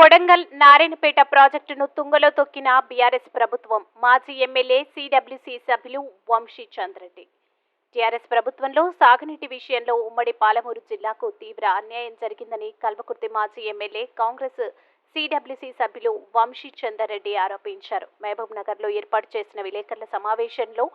కొడంగల్ నారాయణపేట ప్రాజెక్టును తుంగలో తొక్కిన బీఆర్ఎస్ ప్రభుత్వం. మాజీ ఎమ్మెల్యే సిడబ్ల్యూసీ సభ్యులు వంశీ చంద్రెడ్డి. టీఆర్ఎస్ ప్రభుత్వంలో సాగునీటి విషయంలో ఉమ్మడి పాలమూరు జిల్లాకు తీవ్ర అన్యాయం జరిగిందని కల్వకుర్తి మాజీ ఎమ్మెల్యే కాంగ్రెస్ సిడబ్ల్యూసీ సభ్యులు వంశీ చంద్రెడ్డి ఆరోపించారు. మహబూబ్ నగర్ లో ఏర్పాటు చేసిన విలేకరుల సమావేశంలో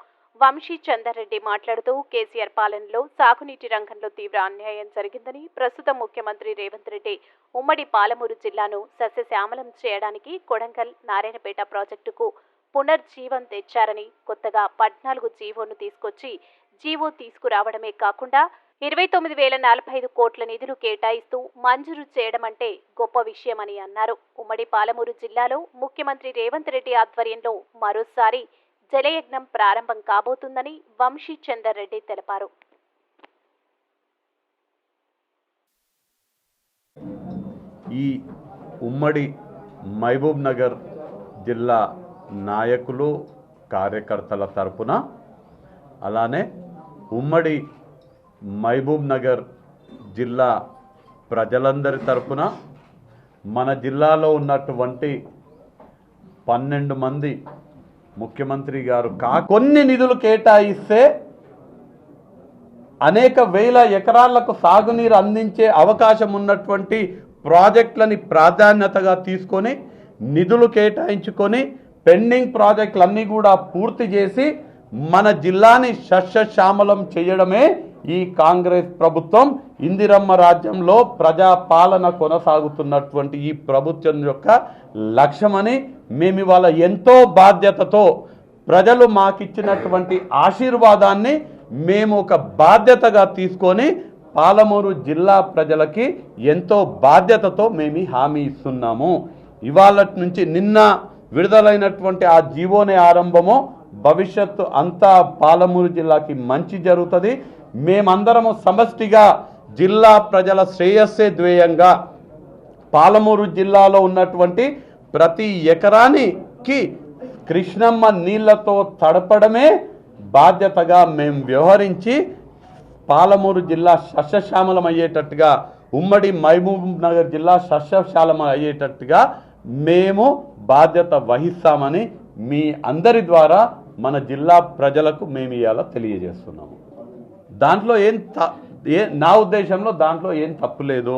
వంశీ చంద్రెడ్డి మాట్లాడుతూ కేసీఆర్ పాలనలో సాగునీటి రంగంలో తీవ్ర అన్యాయం జరిగిందని, ప్రస్తుతం ముఖ్యమంత్రి రేవంత్ రెడ్డి ఉమ్మడి పాలమూరు జిల్లాను సస్యశ్యామలం చేయడానికి కొడంగల్ నారాయణపేట ప్రాజెక్టుకు పునర్జీవం తెచ్చారని, కొత్తగా 14 జీవోను తీసుకొచ్చి జీవో తీసుకురావడమే కాకుండా 29,045 కోట్ల నిధులు కేటాయిస్తూ మంజూరు చేయడం అంటే గొప్ప విషయమని అన్నారు. ఉమ్మడి పాలమూరు జిల్లాలో ముఖ్యమంత్రి రేవంత్ రెడ్డి ఆధ్వర్యంలో మరోసారి జలయజ్ఞం ప్రారంభం కాబోతుందని వంశీ చంద్రెడ్డి తెలిపారు. ఈ ఉమ్మడి మహబూబ్ నగర్ జిల్లా నాయకులు కార్యకర్తల తరపున, అలానే ఉమ్మడి మహబూబ్ నగర్ జిల్లా ప్రజలందరి తరపున, మన జిల్లాలో ఉన్నటువంటి 12 మంది ముఖ్యమంత్రి గారు కొన్ని నిధులు కేటాయిస్తే అనేక వేల ఎకరాలకు సాగునీరు అందించే అవకాశం ఉన్నటువంటి ప్రాజెక్టులని ప్రాధాన్యతగా తీసుకొని నిధులు కేటాయించుకొని పెండింగ్ ప్రాజెక్టులన్నీ కూడా పూర్తి చేసి మన జిల్లాని సస్యశ్యామలం చేయడమే ఈ కాంగ్రెస్ ప్రభుత్వం, ఇందిరమ్మ రాజ్యంలో ప్రజాపాలన కొనసాగుతున్నటువంటి ఈ ప్రభుత్వం యొక్క లక్ష్యమని మేము ఇవాళ ఎంతో బాధ్యతతో, ప్రజలు మాకిచ్చినటువంటి ఆశీర్వాదాన్ని మేము ఒక బాధ్యతగా తీసుకొని పాలమూరు జిల్లా ప్రజలకి ఎంతో బాధ్యతతో మేము హామీ ఇస్తున్నాము. ఇవాళ నుంచి నిన్న విడుదలైనటువంటి ఆ జీవోనే ఆరంభము, భవిష్యత్తు అంతా పాలమూరు జిల్లాకి మంచి జరుగుతుంది. మేమందరము సమష్టిగా జిల్లా ప్రజల శ్రేయస్సే ధ్యేయంగా పాలమూరు జిల్లాలో ఉన్నటువంటి ప్రతి ఎకరానికి కృష్ణమ్మ నీళ్లతో తడపడమే బాధ్యతగా మేము వ్యవహరించి పాలమూరు జిల్లా సస్యశ్యామలం అయ్యేటట్టుగా, ఉమ్మడి మహబూబ్ నగర్ జిల్లా సస్యశ్యామలం అయ్యేటట్టుగా మేము బాధ్యత వహిస్తామని మీ అందరి ద్వారా మన జిల్లా ప్రజలకు మేము ఇవాళ తెలియజేస్తున్నాము. దాంట్లో నా ఉద్దేశంలో దాంట్లో ఏం తప్పు లేదు.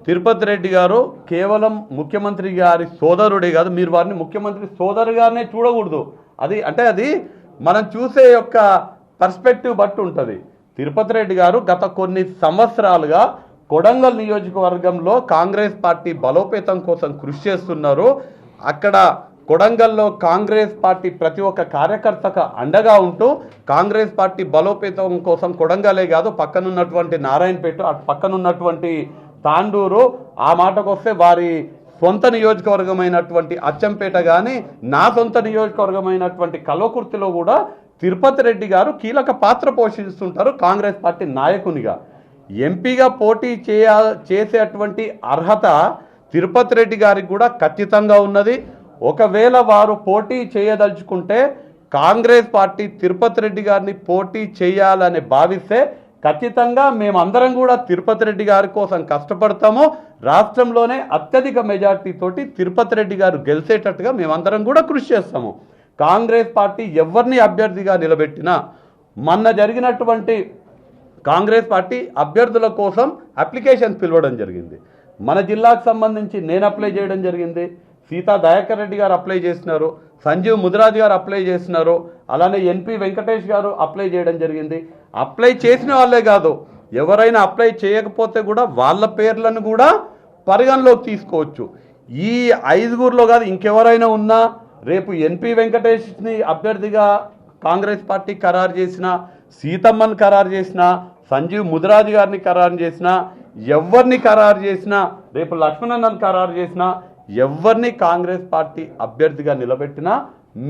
తిరుపతి రెడ్డి గారు కేవలం ముఖ్యమంత్రి గారి సోదరుడే కాదు, మీరు వారిని ముఖ్యమంత్రి సోదరు గారినే చూడకూడదు. అది మనం చూసే యొక్క పర్స్పెక్టివ్ బట్టి ఉంటుంది. తిరుపతి రెడ్డి గారు గత కొన్ని సంవత్సరాలుగా కొడంగల్ నియోజకవర్గంలో కాంగ్రెస్ పార్టీ బలోపేతం కోసం కృషి చేస్తున్నారు. అక్కడ కొడంగల్లో కాంగ్రెస్ పార్టీ ప్రతి ఒక్క కార్యకర్తకు అండగా ఉంటూ కాంగ్రెస్ పార్టీ బలోపేతం కోసం కొడంగలే కాదు, పక్కనున్నటువంటి నారాయణపేట, అటు పక్కనున్నటువంటి తాండూరు, ఆ మాటకు వస్తే వారి సొంత నియోజకవర్గమైనటువంటి అచ్చంపేట కానీ, నా సొంత నియోజకవర్గమైనటువంటి కల్వకుర్తిలో కూడా తిరుపతి రెడ్డి గారు కీలక పాత్ర పోషిస్తుంటారు. కాంగ్రెస్ పార్టీ నాయకునిగా ఎంపీగా పోటీ చేసేటువంటి అర్హత తిరుపతి రెడ్డి గారికి కూడా ఖచ్చితంగా ఉన్నది. ఒకవేళ వారు పోటీ చేయదలుచుకుంటే కాంగ్రెస్ పార్టీ తిరుపతి రెడ్డి గారిని పోటీ చేయాలని భావిస్తే ఖచ్చితంగా మేమందరం కూడా తిరుపతి రెడ్డి గారి కోసం కష్టపడతాము. రాష్ట్రంలోనే అత్యధిక మెజార్టీ తోటి తిరుపతి రెడ్డి గారు గెలిచేటట్టుగా మేమందరం కూడా కృషి చేస్తాము. కాంగ్రెస్ పార్టీ ఎవరిని అభ్యర్థిగా నిలబెట్టినా, మొన్న జరిగినటువంటి కాంగ్రెస్ పార్టీ అభ్యర్థుల కోసం అప్లికేషన్ పిలవడం జరిగింది. మన జిల్లాకు సంబంధించి నేను అప్లై చేయడం జరిగింది, సీతా దయాకర్ రెడ్డి గారు అప్లై చేసినారు, సంజీవ్ ముదిరాజ్ గారు అప్లై చేసినారు, అలానే ఎన్పి వెంకటేష్ గారు అప్లై చేయడం జరిగింది. అప్లై చేసిన వాళ్ళే కాదు, ఎవరైనా అప్లై చేయకపోతే కూడా వాళ్ళ పేర్లను కూడా పరిగణలోకి తీసుకోవచ్చు. ఈ 5గురిలో కాదు, ఇంకెవరైనా ఉన్నా రేపు ఎన్పి వెంకటేష్ని అభ్యర్థిగా కాంగ్రెస్ పార్టీ ఖరారు చేసిన, సీతమ్మని ఖరారు చేసిన, సంజీవ్ ముదిరాజ్ గారిని ఖరారు చేసిన, ఎవరిని ఖరారు చేసినా, రేపు లక్ష్మణన్నను ఖరారు చేసినా, ఎవరిని కాంగ్రెస్ పార్టీ అభ్యర్థిగా నిలబెట్టినా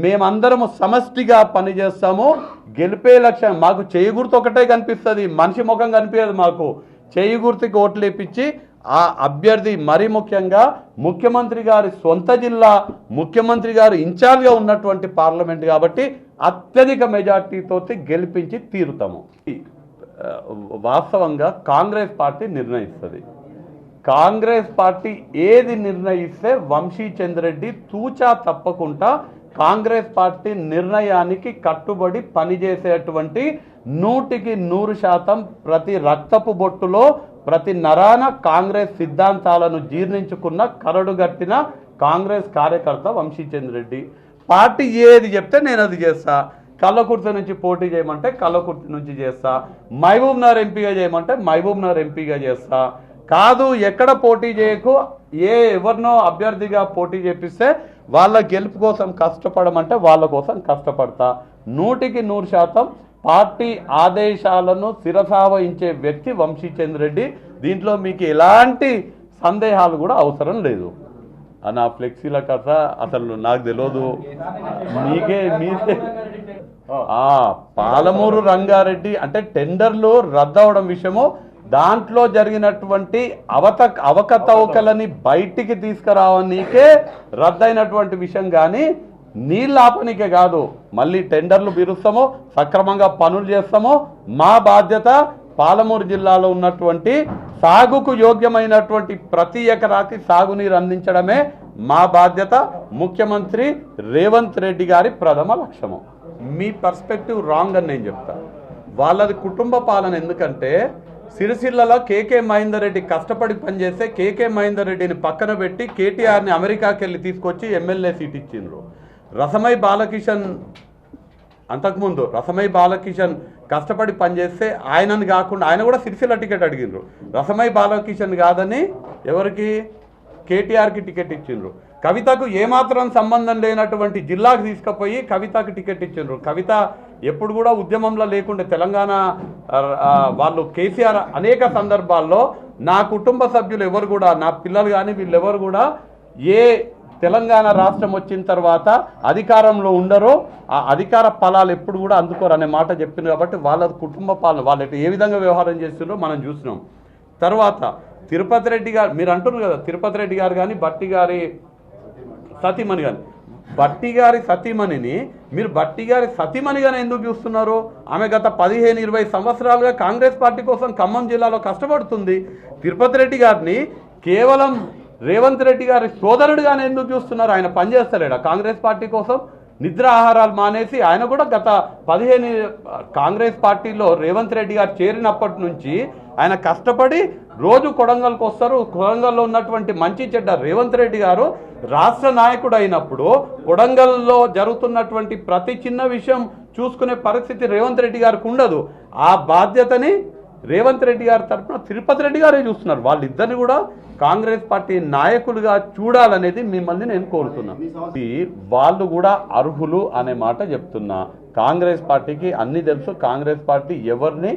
మేమందరము సమష్టిగా పనిచేస్తాము. గెలిపే లక్ష్యం మాకు చేయి గుర్తు ఒకటే కనిపిస్తుంది, మనిషి ముఖం కనిపించదు. మాకు చేయి గుర్తుకి ఓట్లు వేపించి ఆ అభ్యర్థి, మరీ ముఖ్యంగా ముఖ్యమంత్రి గారి సొంత జిల్లా, ముఖ్యమంత్రి గారు ఇన్ఛార్జ్గా ఉన్నటువంటి పార్లమెంట్ కాబట్టి అత్యధిక మెజార్టీతో గెలిపించి తీరుతాము. వాస్తవంగా కాంగ్రెస్ పార్టీ నిర్ణయిస్తుంది, కాంగ్రెస్ పార్టీ ఏది నిర్ణయిస్తే వంశీచంద్రెడ్డి తూచా తప్పకుండా కాంగ్రెస్ పార్టీ నిర్ణయానికి కట్టుబడి పనిచేసేటువంటి 100% ప్రతి రక్తపు బొట్టులో ప్రతి నరాన కాంగ్రెస్ సిద్ధాంతాలను జీర్ణించుకున్న కరడుగట్టిన కాంగ్రెస్ కార్యకర్త వంశీచంద్రెడ్డి. పార్టీ ఏది చెప్తే నేను అది చేస్తా. కల్లకుర్తి నుంచి పోటీ చేయమంటే కల్లకుర్తి నుంచి చేస్తా. మహబూబ్ నగర్ ఎంపీగా చేయమంటే మహబూబ్ నగర్ ఎంపీగా చేస్తా. కాదు ఎక్కడ పోటీ చేయకు, ఎవరినో అభ్యర్థిగా పోటీ చేపిస్తే వాళ్ళ గెలుపు కోసం కష్టపడమంటే వాళ్ళ కోసం కష్టపడతా. 100% పార్టీ ఆదేశాలను శిరసావహించే వ్యక్తి వంశీచంద్రెడ్డి. దీంట్లో మీకు ఎలాంటి సందేహాలు కూడా అవసరం లేదు. నా ఫ్లెక్సీల కథ అసలు నాకు తెలియదు, మీకే పాలమూరు రంగారెడ్డి అంటే టెండర్లు రద్దవడం విషయము, దాంట్లో జరిగినటువంటి అవకతవకలని బయటికి తీసుకురావడానికే రద్దయినటువంటి విషయం కానీ నీళ్ళు ఆపనికే కాదు. మళ్ళీ టెండర్లు పిలుస్తామో సక్రమంగా పనులు చేస్తామో మా బాధ్యత. పాలమూరు జిల్లాలో ఉన్నటువంటి సాగుకు యోగ్యమైనటువంటి ప్రతి ఎకరాకి సాగునీరు అందించడమే మా బాధ్యత. ముఖ్యమంత్రి రేవంత్ రెడ్డి గారి ప్రథమ లక్ష్యము. మీ పర్స్పెక్టివ్ రాంగ్ అని నేను చెప్తా. వాళ్ళది కుటుంబ పాలన. ఎందుకంటే సిరిసిల్లలో కేకే మహేందర్ రెడ్డి కష్టపడి పనిచేస్తే కేకే మహేందర్ రెడ్డిని పక్కన పెట్టి కేటీఆర్ని అమెరికాకి వెళ్ళి తీసుకొచ్చి ఎమ్మెల్యే సీట్ ఇచ్చిండ్రు. రసమై బాలకిషన్ అంతకుముందు రసమై బాలకిషన్ కష్టపడి పనిచేస్తే ఆయనని కాకుండా ఆయన కూడా సిరిసిల్ల టికెట్ అడిగిండ్రు. రసమై బాలకిషన్ కాదని ఎవరికి కేటీఆర్కి టికెట్ ఇచ్చిండ్రు. కవితకు ఏమాత్రం సంబంధం లేనటువంటి జిల్లాకు తీసుకుపోయి కవితకు టికెట్ ఇచ్చిండ్రు. కవిత ఎప్పుడు కూడా ఉద్యమంలో లేకుండే తెలంగాణ వాళ్ళు కేసీఆర్ అనేక సందర్భాల్లో నా కుటుంబ సభ్యులు ఎవరు కూడా, నా పిల్లలు కానీ వీళ్ళెవరు కూడా ఏ తెలంగాణ రాష్ట్రం వచ్చిన తర్వాత అధికారంలో ఉండరో ఆ అధికార ఫలాలు ఎప్పుడు కూడా అందుకోరు అనే మాట చెప్పింది. కాబట్టి వాళ్ళ కుటుంబ పాలన వాళ్ళు ఏ విధంగా వ్యవహారం చేస్తున్నారో మనం చూసినాం. తర్వాత తిరుపతి రెడ్డి గారు మీరు అంటున్నారు కదా, తిరుపతి రెడ్డి గారు కానీ బట్టి గారి సతీమణి కానీ, బట్టి గారి సతీమణిని మీరు బట్టి గారి సతీమణిగానే ఎందుకు చూస్తున్నారు? ఆమె గత 15-20 సంవత్సరాలుగా కాంగ్రెస్ పార్టీ కోసం ఖమ్మం జిల్లాలో కష్టపడుతుంది. తిరుపతి రెడ్డి గారిని కేవలం రేవంత్ రెడ్డి గారి సోదరుడిగానే ఎందుకు చూస్తున్నారు? ఆయన పనిచేస్తలేడా కాంగ్రెస్ పార్టీ కోసం? నిద్ర ఆహారాలు మానేసి ఆయన కూడా గత 15 కాంగ్రెస్ పార్టీలో రేవంత్ రెడ్డి గారు చేరినప్పటి నుంచి ఆయన కష్టపడి రోజు కొడంగల్కి వస్తారు. కొడంగల్లో ఉన్నటువంటి మంచి చెడ్డ రేవంత్ రెడ్డి గారు రాష్ట్ర నాయకుడు అయినప్పుడు కొడంగల్లో జరుగుతున్నటువంటి ప్రతి చిన్న విషయం చూసుకునే పరిస్థితి రేవంత్ రెడ్డి గారికి ఉండదు. ఆ బాధ్యతని రేవంత్ రెడ్డి గారి తరఫున తిరుపతి రెడ్డి గారే చూస్తున్నారు. వాళ్ళిద్దరిని కూడా కాంగ్రెస్ పార్టీ నాయకులుగా చూడాలనేది మిమ్మల్ని నేను కోరుతున్నాను. వాళ్ళు కూడా అర్హులు అనే మాట చెప్తున్నా. కాంగ్రెస్ పార్టీకి అన్ని తెలుసు. కాంగ్రెస్ పార్టీ ఎవరిని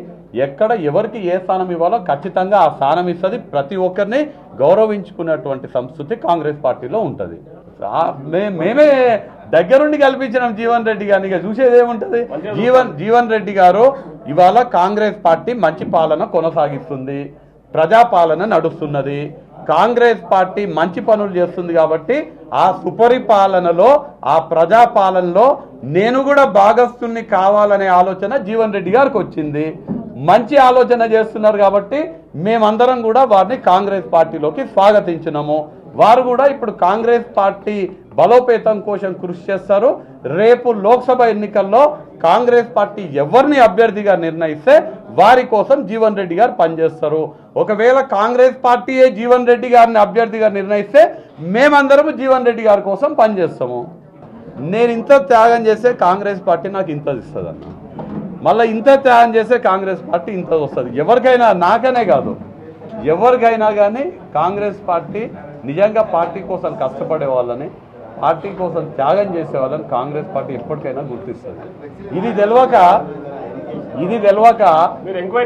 ఎక్కడ ఎవరికి ఏ స్థానం ఇవ్వాలో ఖచ్చితంగా ఆ స్థానం ఇస్తుంది. ప్రతి ఒక్కరిని గౌరవించుకునేటువంటి సంస్కృతి కాంగ్రెస్ పార్టీలో ఉంటుంది. మేమే దగ్గరుండి కల్పించినాం జీవన్ రెడ్డి గారిని. ఇక చూసేది ఏముంటుంది? జీవన్ రెడ్డి గారు ఇవాళ కాంగ్రెస్ పార్టీ మంచి పాలన కొనసాగిస్తుంది, ప్రజాపాలన నడుస్తున్నది. కాంగ్రెస్ పార్టీ మంచి పనులు చేస్తుంది కాబట్టి ఆ సుపరిపాలనలో ఆ ప్రజాపాలనలో నేను కూడా భాగస్తుని కావాలనే ఆలోచన జీవన్ రెడ్డి గారికి వచ్చింది. మంచి ఆలోచన చేస్తున్నారు కాబట్టి మేమందరం కూడా వారిని కాంగ్రెస్ పార్టీలోకి స్వాగతించినాము. వారు కూడా ఇప్పుడు కాంగ్రెస్ పార్టీ బలోపేతం కోసం కృషి చేస్తారు. రేపు లోక్సభ ఎన్నికల్లో కాంగ్రెస్ పార్టీ ఎవరిని అభ్యర్థిగా నిర్ణయిస్తే వారి కోసం జీవన్ రెడ్డి గారు పనిచేస్తారు. ఒకవేళ కాంగ్రెస్ పార్టీయే జీవన్ రెడ్డి గారిని అభ్యర్థిగా నిర్ణయిస్తే మేమందరము జీవన్ రెడ్డి గారి కోసం పనిచేస్తాము. నేను ఇంత త్యాగం చేస్తే కాంగ్రెస్ పార్టీ నాకు ఇంత ఇస్తుంది అన్న, మళ్ళీ ఇంత త్యాగం చేస్తే కాంగ్రెస్ పార్టీ ఇంత వస్తుంది. ఎవరికైనా, నాకనే కాదు ఎవరికైనా కానీ కాంగ్రెస్ పార్టీ నిజంగా పార్టీ కోసం కష్టపడే వాళ్ళని, పార్టీ కోసం త్యాగం చేసే వాళ్ళని కాంగ్రెస్ పార్టీ ఎప్పటికైనా గుర్తిస్తుంది. ఇది తెలియక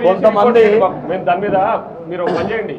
కొంతమంది దాని మీద మీరు పనిచేయండి.